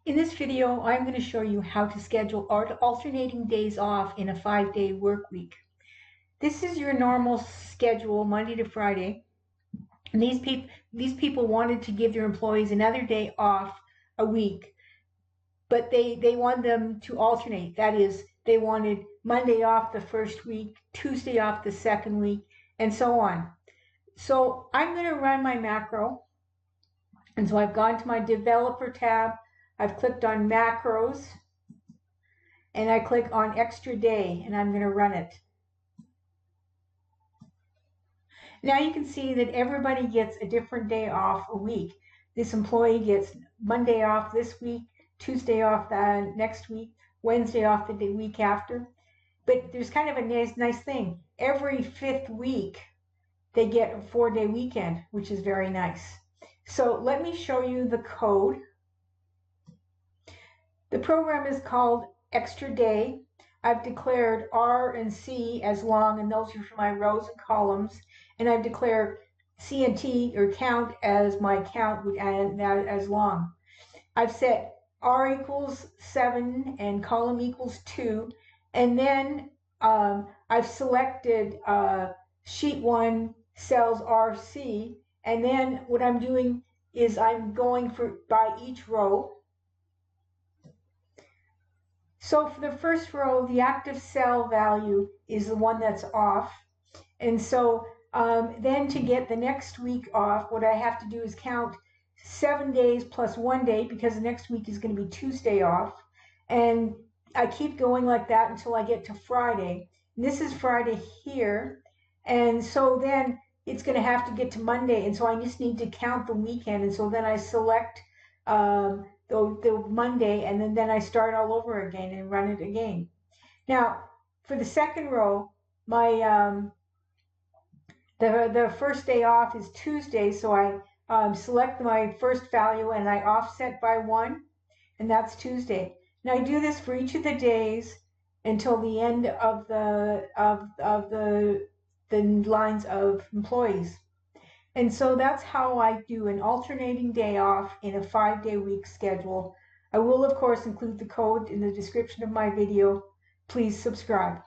In this video, I'm going to show you how to schedule alternating days off in a 5-day work week. This is your normal schedule, Monday to Friday. And these people wanted to give their employees another day off a week, but they wanted them to alternate. That is, they wanted Monday off the first week, Tuesday off the second week, and so on. So I'm going to run my macro. And so I've gone to my developer tab. I've clicked on macros and I click on extraday and I'm going to run it. Now you can see that everybody gets a different day off a week. This employee gets Monday off this week, Tuesday off the next week, Wednesday off the week after. But there's kind of a nice thing. Every 5th week they get a 4-day weekend, which is very nice. So let me show you the code. The program is called extraday. I've declared R and C as long, and those are for my rows and columns. And I've declared C and T, or count, as my count and that as long. I've set R equals 7 and column equals 2. And then I've selected sheet 1 cells RC. And then what I'm doing is I'm going by each row. So for the first row, the ActiveCell.Value is the one that's off. And so then to get the next week off, what I have to do is count 7 days plus 1 day, because the next week is going to be Tuesday off. And I keep going like that until I get to Friday. And this is Friday here. And so then it's going to have to get to Monday. And so I just need to count the weekend. And so then I select the Monday, and then I start all over again and run it again. Now, for the second row, my the first day off is Tuesday, so I select my first value and I offset by 1, and that's Tuesday. Now I do this for each of the days until the end of the lines of employees. And so that's how I do an alternating day off in a 5-day week schedule. I will, of course, include the code in the description of my video. Please subscribe.